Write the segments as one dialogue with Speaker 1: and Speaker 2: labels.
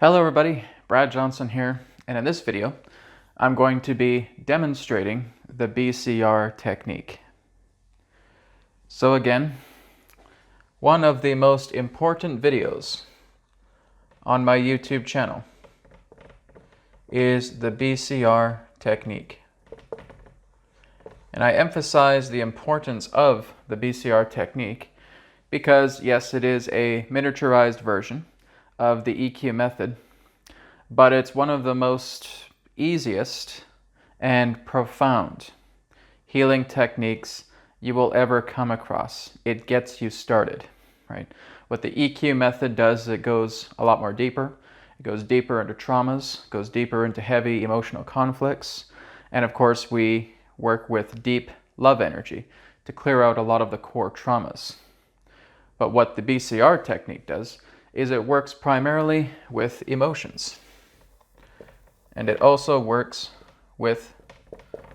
Speaker 1: Hello everybody, Brad Johnson here, and in this video I'm going to be demonstrating the BCR technique. So again, one of the most important videos on my YouTube channel is the BCR technique. And I emphasize the importance of the BCR technique because yes, it is a miniaturized version of the EQ method, but it's one of the most easiest and profound healing techniques you will ever come across. It gets you started, right? What the EQ method does, it goes a lot more deeper. It goes deeper into traumas, goes deeper into heavy emotional conflicts, and of course we work with deep love energy to clear out a lot of the core traumas. But what the BCR technique does is it works primarily with emotions. And it also works with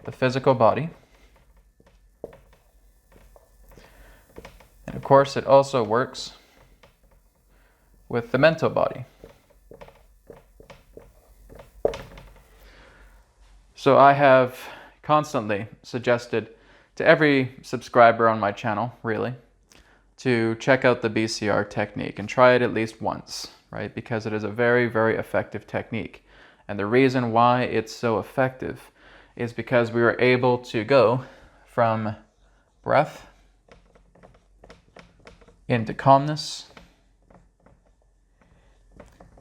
Speaker 1: the physical body. And of course, it also works with the mental body. So I have constantly suggested to every subscriber on my channel, really, to check out the BCR technique and try it at least once, right? Because it is a very, very effective technique. And the reason why it's so effective is because we are able to go from breath into calmness,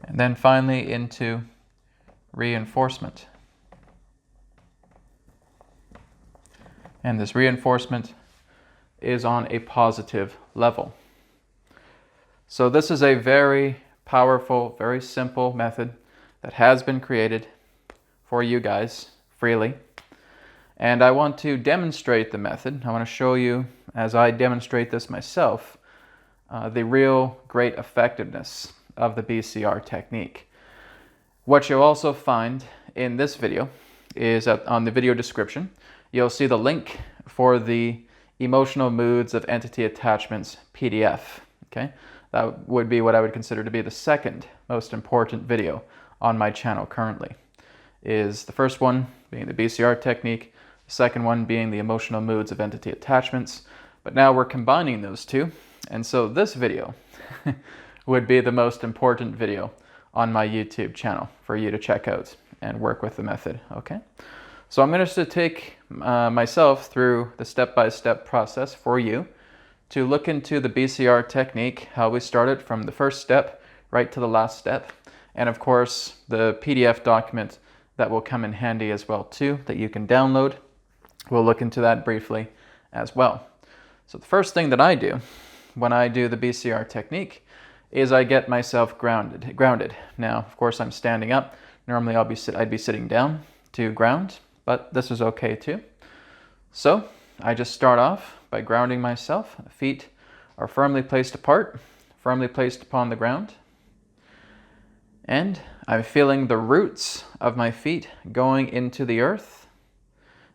Speaker 1: and then finally into reinforcement. And this reinforcement is on a positive level. So this is a very powerful, very simple method that has been created for you guys freely. And I want to demonstrate the method. I want to show you, as I demonstrate this myself, the real great effectiveness of the BCR technique. What you'll also find in this video is that on the video description, you'll see the link for the Emotional Moods of Entity Attachments PDF. Okay, that would be what I would consider to be the second most important video on my channel currently. Is the first one being the BCR technique, the second one being the Emotional Moods of Entity Attachments. But now we're combining those two, and so this video would be the most important video on my YouTube channel for you to check out and work with the method. Okay. So I'm going to take myself through the step-by-step process for you to look into the BCR technique, how we started from the first step right to the last step, and of course the PDF document that will come in handy as well too, that you can download. We'll look into that briefly as well. So the first thing that I do when I do the BCR technique is I get myself grounded. Now, of course, I'm standing up. Normally I'd be sitting down to ground, but this is okay too. So I just start off by grounding myself. Feet are firmly placed apart, firmly placed upon the ground. And I'm feeling the roots of my feet going into the earth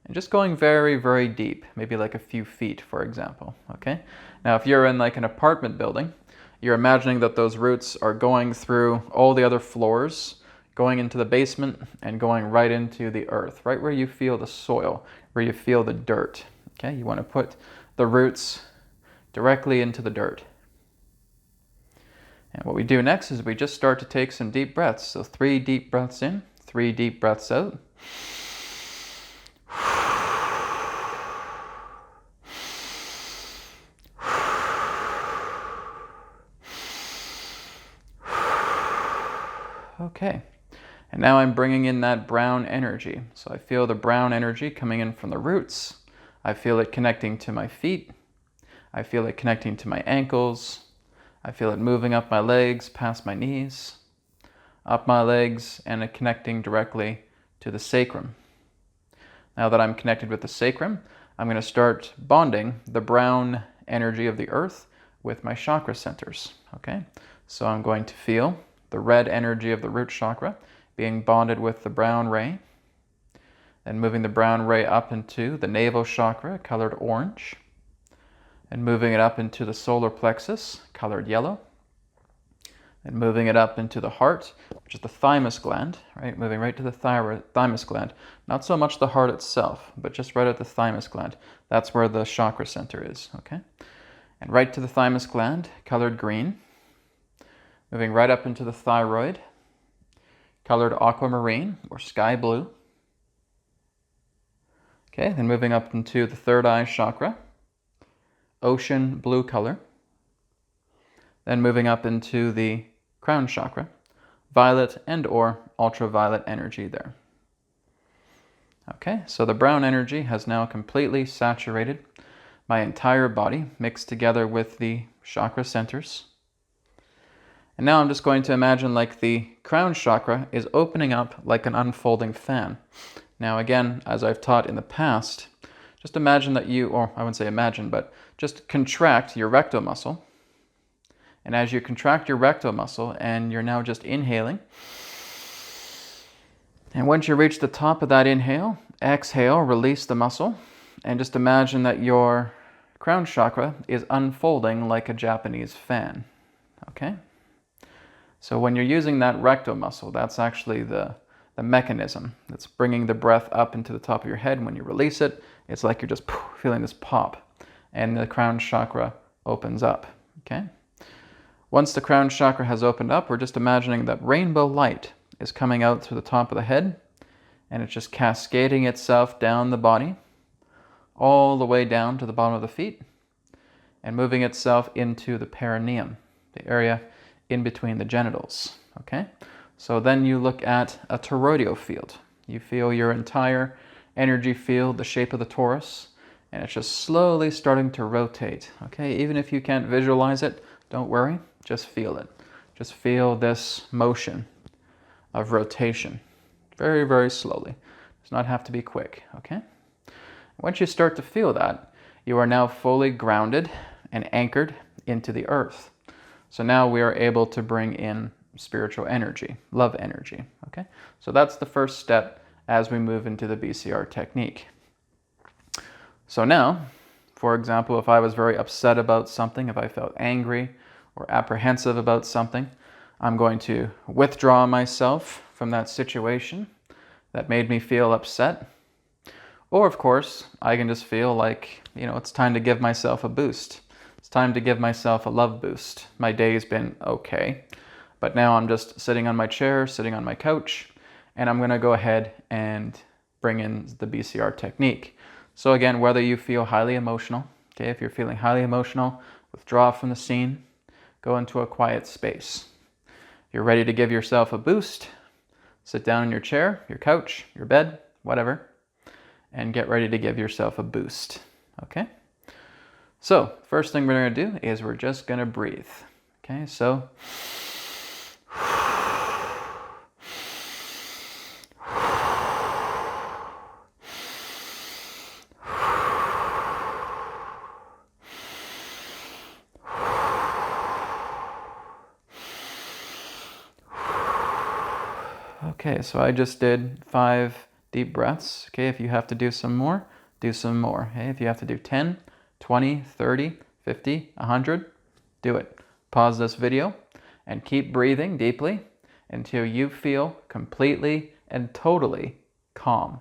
Speaker 1: and just going very, very deep, maybe like a few feet, for example. Okay. Now, if you're in like an apartment building, you're imagining that those roots are going through all the other floors, going into the basement and going right into the earth, right where you feel the soil, where you feel the dirt. Okay, you want to put the roots directly into the dirt. And what we do next is we just start to take some deep breaths. So 3 deep breaths in, 3 deep breaths out. Okay. And now I'm bringing in that brown energy. So I feel the brown energy coming in from the roots. I feel it connecting to my feet. I feel it connecting to my ankles. I feel it moving up my legs, past my knees, up my legs, and it connecting directly to the sacrum. Now that I'm connected with the sacrum, I'm going to start bonding the brown energy of the earth with my chakra centers. Okay, so I'm going to feel the red energy of the root chakra being bonded with the brown ray, then moving the brown ray up into the navel chakra, colored orange, and moving it up into the solar plexus, colored yellow, and moving it up into the heart, which is the thymus gland, right? Moving right to the thymus gland. Not so much the heart itself, but just right at the thymus gland. That's where the chakra center is, okay? And right to the thymus gland, colored green. Moving right up into the thyroid, colored aquamarine or sky blue. Okay, then moving up into the third eye chakra, ocean blue color. Then moving up into the crown chakra, violet and or ultraviolet energy there. Okay, so the brown energy has now completely saturated my entire body, mixed together with the chakra centers. And now I'm just going to imagine like the crown chakra is opening up like an unfolding fan. Now again, as I've taught in the past, just imagine that you, or I wouldn't say imagine, but just contract your rectal muscle. And as you contract your rectal muscle, and you're now just inhaling, and once you reach the top of that inhale, exhale, release the muscle, and just imagine that your crown chakra is unfolding like a Japanese fan, okay? So when you're using that rectal muscle, that's actually the mechanism that's bringing the breath up into the top of your head. When you release it, it's like you're just feeling this pop, and the crown chakra opens up, okay? Once the crown chakra has opened up, we're just imagining that rainbow light is coming out through the top of the head, and it's just cascading itself down the body, all the way down to the bottom of the feet, and moving itself into the perineum, the area in between the genitals, okay? So then you look at a toroidal field. You feel your entire energy field, the shape of the torus, and it's just slowly starting to rotate, okay? Even if you can't visualize it, don't worry, just feel it. Just feel this motion of rotation, very, very slowly. It does not have to be quick, okay? Once you start to feel that, you are now fully grounded and anchored into the earth. So now we are able to bring in spiritual energy, love energy, okay? So that's the first step as we move into the BCR technique. So now, for example, if I was very upset about something, if I felt angry or apprehensive about something, I'm going to withdraw myself from that situation that made me feel upset. Or of course, I can just feel like, it's time to give myself a boost. It's time to give myself a love boost. My day's been okay, but now I'm just sitting on my chair, sitting on my couch, and I'm going to go ahead and bring in the BCR technique. So again, whether you feel highly emotional, okay, if you're feeling highly emotional, withdraw from the scene, go into a quiet space. If you're ready to give yourself a boost, sit down in your chair, your couch, your bed, whatever, and get ready to give yourself a boost, okay? So, first thing we're going to do is we're just going to breathe. Okay, so okay, so I just did 5 deep breaths. Okay, if you have to do some more, do some more. Okay, if you have to do 10, 20, 30, 50, 100, do it. Pause this video and keep breathing deeply until you feel completely and totally calm.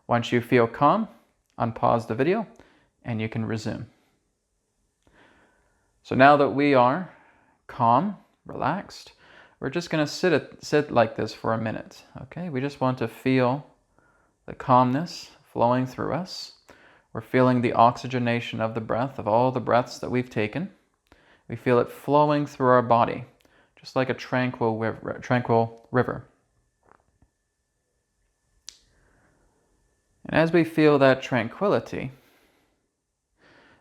Speaker 1: Once you feel calm, unpause the video and you can resume. So now that we are calm, relaxed, we're just going to sit like this for a minute. Okay, we just want to feel the calmness flowing through us. We're feeling the oxygenation of the breath, of all the breaths that we've taken. We feel it flowing through our body, just like a tranquil river. And as we feel that tranquility,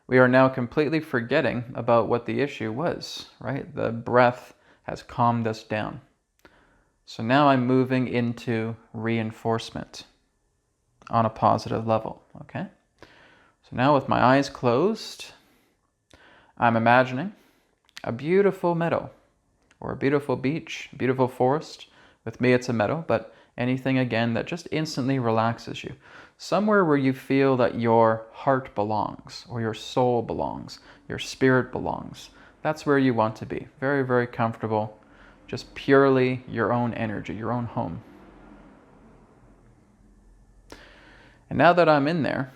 Speaker 1: we are now completely forgetting about what the issue was, right? The breath has calmed us down. So now I'm moving into reinforcement on a positive level, okay? So now with my eyes closed, I'm imagining a beautiful meadow or a beautiful beach, beautiful forest. With me, it's a meadow, but anything again that just instantly relaxes you. Somewhere where you feel that your heart belongs or your soul belongs, your spirit belongs. That's where you want to be. Very, very comfortable. Just purely your own energy, your own home. And now that I'm in there,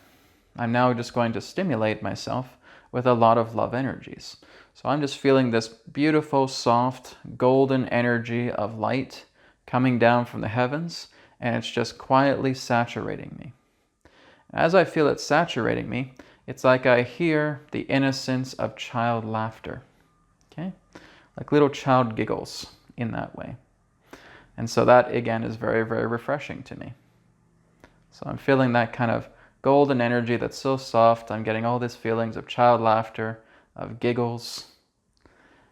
Speaker 1: I'm now just going to stimulate myself with a lot of love energies. So I'm just feeling this beautiful, soft, golden energy of light coming down from the heavens, and it's just quietly saturating me. As I feel it saturating me, it's like I hear the innocence of child laughter, okay? Like little child giggles in that way. And so that, again, is very, very refreshing to me. So I'm feeling that kind of golden energy that's so soft. I'm getting all these feelings of child laughter, of giggles,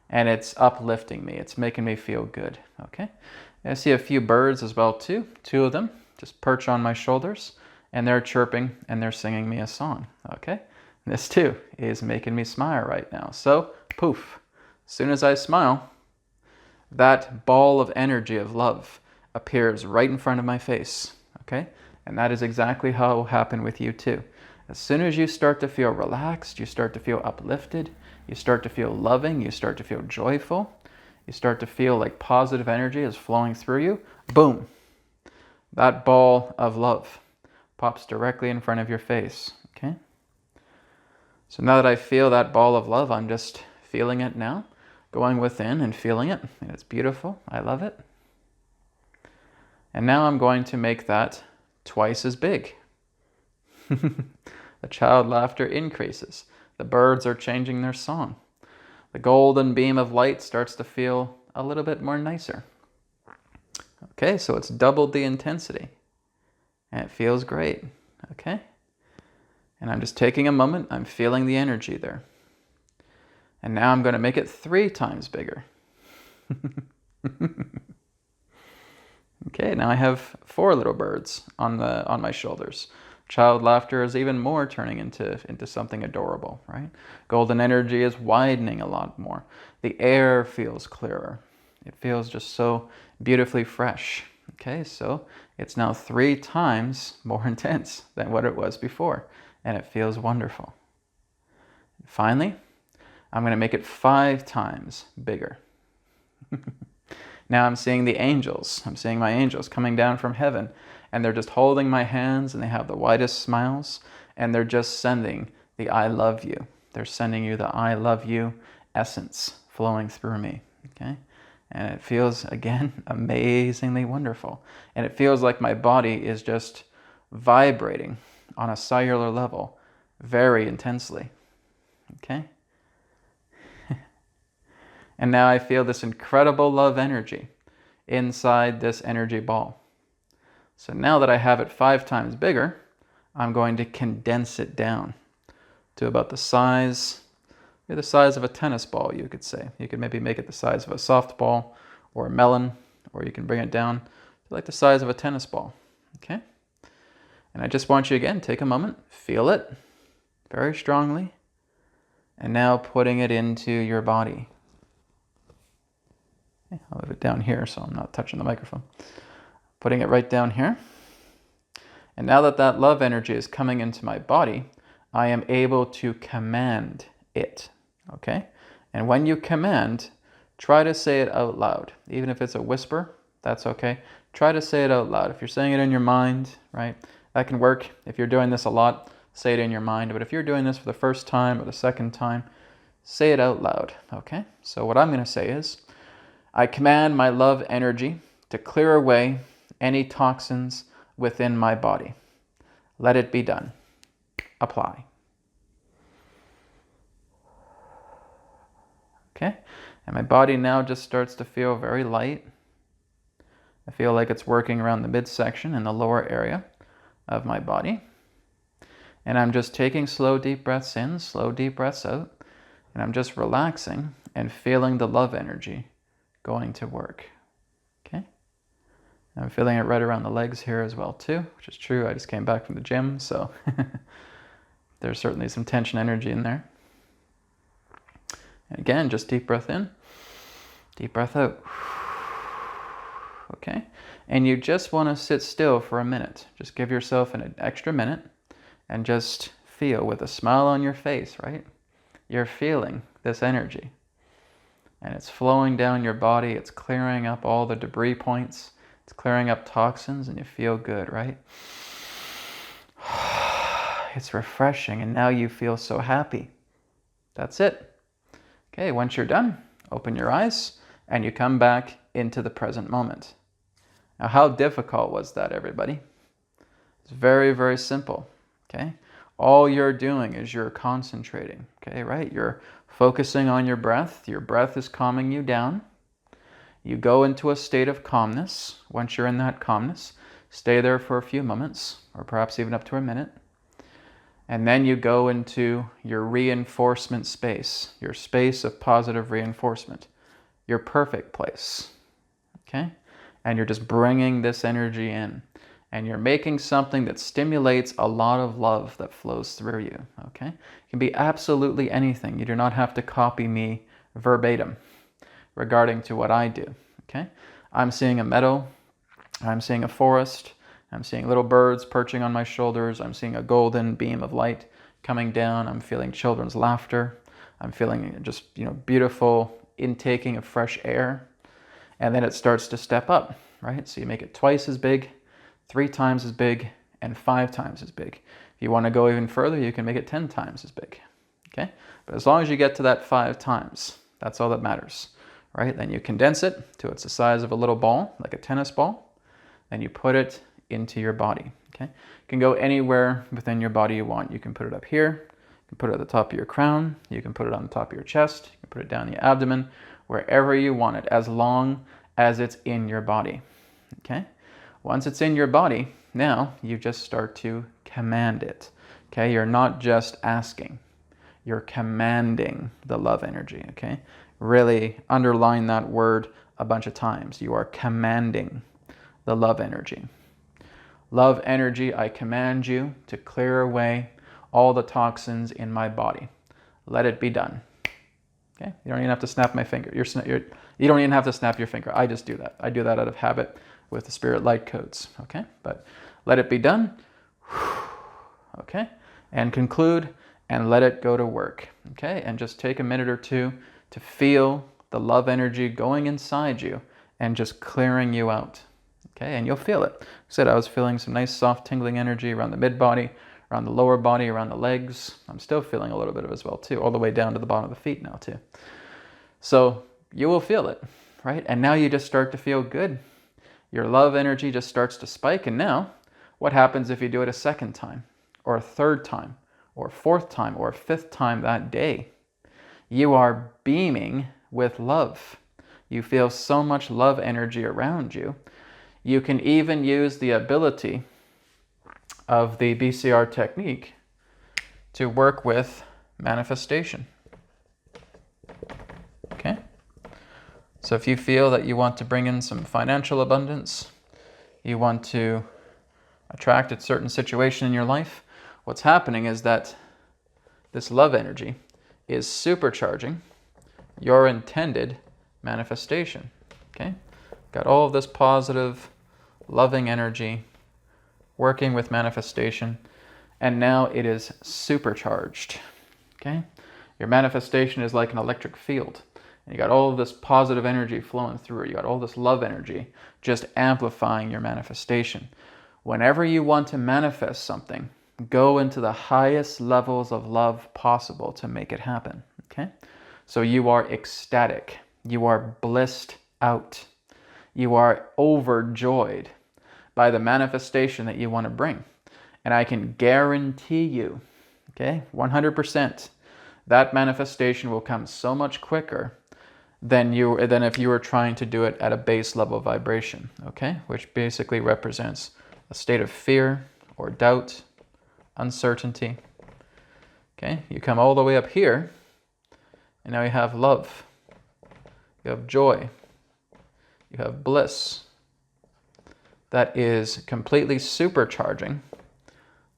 Speaker 1: and it's uplifting me. It's making me feel good, okay? I see a few birds as well too. 2 of them just perch on my shoulders, and they're chirping and they're singing me a song, okay? This too is making me smile right now. So, poof, as soon as I smile, that ball of energy of love appears right in front of my face, okay? And that is exactly how it will happen with you too. As soon as you start to feel relaxed, you start to feel uplifted, you start to feel loving, you start to feel joyful, you start to feel like positive energy is flowing through you, boom, that ball of love pops directly in front of your face, okay? So now that I feel that ball of love, I'm just feeling it now, going within and feeling it, and it's beautiful, I love it. And now I'm going to make that twice as big. The child laughter increases. The birds are changing their song. The golden beam of light starts to feel a little bit more nicer. Okay, so it's doubled the intensity. And it feels great, okay? And I'm just taking a moment, I'm feeling the energy there. And now I'm going to make it 3 times bigger. Okay, now I have 4 little birds on my shoulders. Child laughter is even more turning into something adorable, right? Golden energy is widening a lot more. The air feels clearer. It feels just so beautifully fresh. Okay, so it's now 3 times more intense than what it was before, and it feels wonderful. Finally, I'm going to make it 5 times bigger. Now I'm seeing the angels. I'm seeing my angels coming down from heaven, and they're just holding my hands, and they have the widest smiles, and they're just sending the I love you. They're sending you the I love you essence flowing through me, okay? And it feels, again, amazingly wonderful. And it feels like my body is just vibrating on a cellular level very intensely, okay? And now I feel this incredible love energy inside this energy ball. So now that I have it 5 times bigger, I'm going to condense it down to about the size of a tennis ball, you could say. You could maybe make it the size of a softball or a melon, or you can bring it down to like the size of a tennis ball, okay? And I just want you, again, take a moment, feel it very strongly, and now putting it into your body. Okay, I'll leave it down here so I'm not touching the microphone. Putting it right down here. And now that that love energy is coming into my body, I am able to command it, okay? And when you command, try to say it out loud. Even if it's a whisper, that's okay. Try to say it out loud. If you're saying it in your mind, right, that can work. If you're doing this a lot, say it in your mind. But if you're doing this for the first time or the second time, say it out loud, okay? So what I'm going to say is, I command my love energy to clear away any toxins within my body. Let it be done. Apply. Okay? And my body now just starts to feel very light. I feel like it's working around the midsection and the lower area of my body. And I'm just taking slow, deep breaths in, slow, deep breaths out. And I'm just relaxing and feeling the love energy going to work. Okay? I'm feeling it right around the legs here as well too, which is true. I just came back from the gym, so there's certainly some tension energy in there. And again, just deep breath in, deep breath out. Okay? And you just want to sit still for a minute. Just give yourself an extra minute and just feel with a smile on your face, right? You're feeling this energy. and it's flowing down your body. It's clearing up all the debris points. It's clearing up toxins, and you feel good, right? It's refreshing, and now you feel so happy. That's it. Okay, once you're done, open your eyes, and you come back into the present moment. Now, how difficult was that, everybody? It's very, very simple, okay? All you're doing is you're concentrating, okay, right? You're focusing on your breath. Your breath is calming you down. You go into a state of calmness. Once you're in that calmness, stay there for a few moments, or perhaps even up to a minute. And then you go into your reinforcement space, your space of positive reinforcement, your perfect place, okay? And you're just bringing this energy in. And you're making something that stimulates a lot of love that flows through you, okay? It can be absolutely anything. You do not have to copy me verbatim regarding to what I do, okay? I'm seeing a meadow. I'm seeing a forest. I'm seeing little birds perching on my shoulders. I'm seeing a golden beam of light coming down. I'm feeling children's laughter. I'm feeling just, beautiful intaking of fresh air. And then it starts to step up, right? So you make it twice as big, 3 times as big, and 5 times as big. If you want to go even further, you can make it 10 times as big, okay? But as long as you get to that 5 times, that's all that matters, right? Then you condense it to it's the size of a little ball, like a tennis ball. Then you put it into your body, okay? You can go anywhere within your body you want. You can put it up here. You can put it at the top of your crown. You can put it on the top of your chest. You can put it down the abdomen, wherever you want it, as long as it's in your body, okay? Once it's in your body, now you just start to command it, okay? You're not just asking. You're commanding the love energy, okay? Really underline that word a bunch of times. You are commanding the love energy. Love energy, I command you to clear away all the toxins in my body. Let it be done. Okay? You don't even have to snap my finger. You don't even have to snap your finger. I just do that. I do that out of habit with the spirit light codes. Okay? But let it be done. Okay? And conclude and let it go to work. Okay? And just take a minute or two to feel the love energy going inside you and just clearing you out. Okay, and you'll feel it. I said I was feeling some nice soft tingling energy around the mid-body, around the lower body, around the legs. I'm still feeling a little bit of it as well too, all the way down to the bottom of the feet now too. So you will feel it, right? And now you just start to feel good. Your love energy just starts to spike. And now what happens if you do it a second time or a third time or a fourth time or a fifth time that day? You are beaming with love. You feel so much love energy around you. You can even use the ability of the BCR technique to work with manifestation. Okay? So if you feel that you want to bring in some financial abundance, you want to attract a certain situation in your life, what's happening is that this love energy is supercharging your intended manifestation. Okay? Got all of this positive, loving energy working with manifestation, and now it is supercharged. Okay? Your manifestation is like an electric field. And you got all of this positive energy flowing through it. You got all this love energy just amplifying your manifestation. Whenever you want to manifest something, go into the highest levels of love possible to make it happen. Okay? So you are ecstatic. You are blissed out. You are overjoyed by the manifestation that you want to bring. And I can guarantee you, okay, 100%, that manifestation will come so much quicker than if you were trying to do it at a base level vibration, okay, which basically represents a state of fear or doubt, uncertainty. Okay, you come all the way up here, and now you have love, you have joy, you have bliss. That is completely supercharging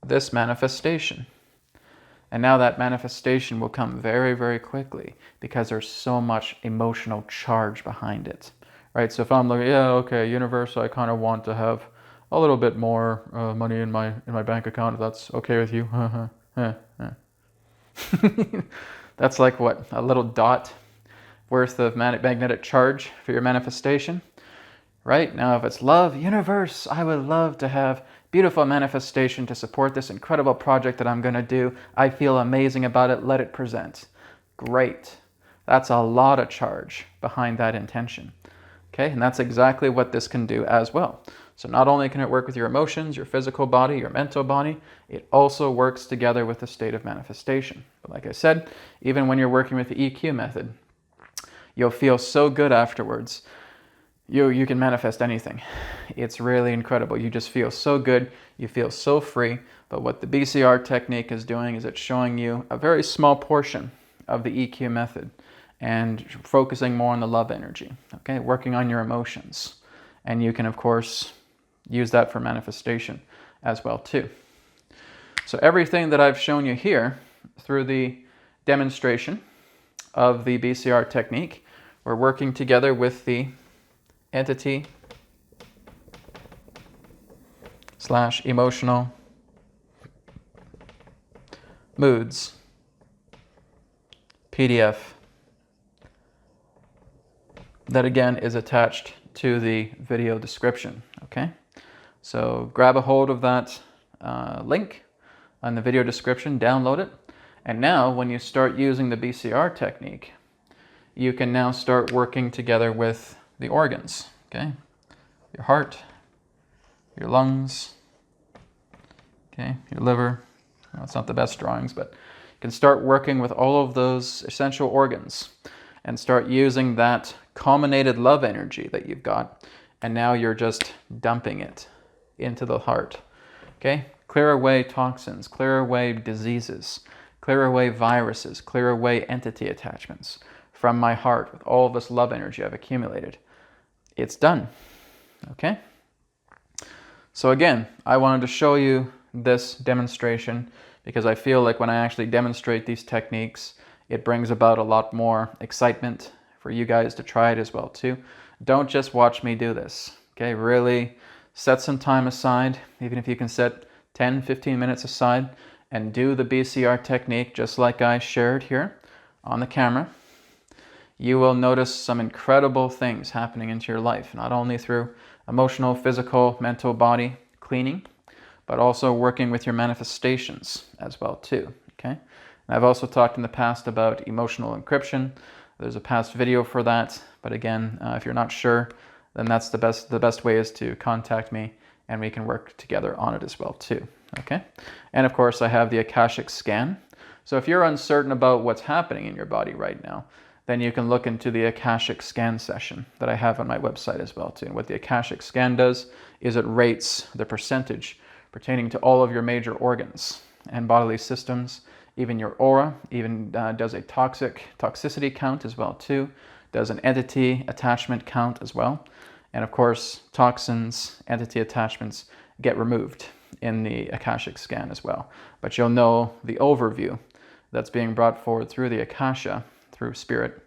Speaker 1: this manifestation. And now that manifestation will come very, very quickly because there's so much emotional charge behind it, right? So if I'm like, yeah, okay, universe, I kind of want to have a little bit more money in my bank account, if that's okay with you. That's like what? A little dot worth of magnetic charge for your manifestation. Right? Now, if it's love, universe, I would love to have beautiful manifestation to support this incredible project that I'm going to do. I feel amazing about it. Let it present. Great. That's a lot of charge behind that intention. Okay? And that's exactly what this can do as well. So not only can it work with your emotions, your physical body, your mental body, it also works together with the state of manifestation. But like I said, even when you're working with the EQ method, you'll feel so good afterwards. You can manifest anything. It's really incredible. You just feel so good. You feel so free. But what the BCR technique is doing is it's showing you a very small portion of the EQ method and focusing more on the love energy, okay? Working on your emotions. And you can, of course, use that for manifestation as well, too. So everything that I've shown you here through the demonstration of the BCR technique, we're working together with the entity / emotional moods PDF that again is attached to the video description. Okay, so grab a hold of that link on the video description, download it, and now when you start using the BCR technique, you can now start working together with the organs, okay? Your heart, your lungs, okay, your liver. Well, it's not the best drawings, but you can start working with all of those essential organs and start using that culminated love energy that you've got, and now you're just dumping it into the heart, okay? Clear away toxins, clear away diseases, clear away viruses, clear away entity attachments from my heart with all of this love energy I've accumulated. It's done, okay? So again, I wanted to show you this demonstration because I feel like when I actually demonstrate these techniques, it brings about a lot more excitement for you guys to try it as well too. Don't just watch me do this, okay? Really set some time aside, even if you can set 10, 15 minutes aside and do the BCR technique just like I shared here on the camera. You will notice some incredible things happening into your life, not only through emotional, physical, mental body cleaning, but also working with your manifestations as well too, okay? And I've also talked in the past about emotional encryption. There's a past video for that, but again, if you're not sure, then that's the best way is to contact me and we can work together on it as well too, okay? And of course, I have the Akashic scan. So if you're uncertain about what's happening in your body right now, then you can look into the Akashic scan session that I have on my website as well too. And what the Akashic scan does is it rates the percentage pertaining to all of your major organs and bodily systems, even your aura, even does a toxicity count as well too, does an entity attachment count as well. And of course, toxins, entity attachments get removed in the Akashic scan as well. But you'll know the overview that's being brought forward through the Akasha, through spirit,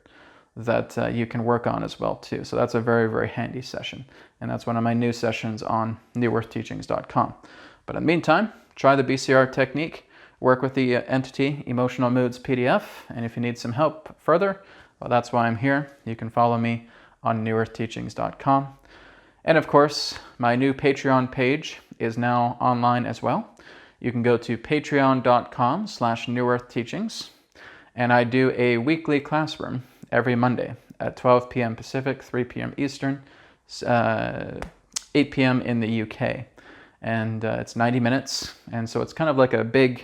Speaker 1: that you can work on as well too. So that's a very, very handy session. And that's one of my new sessions on newearthteachings.com. But in the meantime, try the BCR technique, work with the entity Emotional Moods PDF. And if you need some help further, well, that's why I'm here. You can follow me on newearthteachings.com. And of course, my new Patreon page is now online as well. You can go to patreon.com/newearthteachings. And I do a weekly classroom every Monday at 12 p.m. Pacific, 3 p.m. Eastern, 8 p.m. in the UK. And it's 90 minutes. And so it's kind of like a big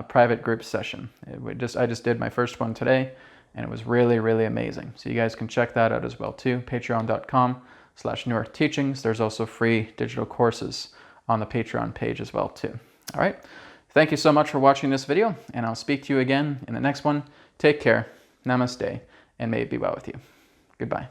Speaker 1: private group session. I just did my first one today, and it was really, really amazing. So you guys can check that out as well too, patreon.com/newearthteachings. There's also free digital courses on the Patreon page as well too. All right. Thank you so much for watching this video, and I'll speak to you again in the next one. Take care, namaste, and may it be well with you. Goodbye.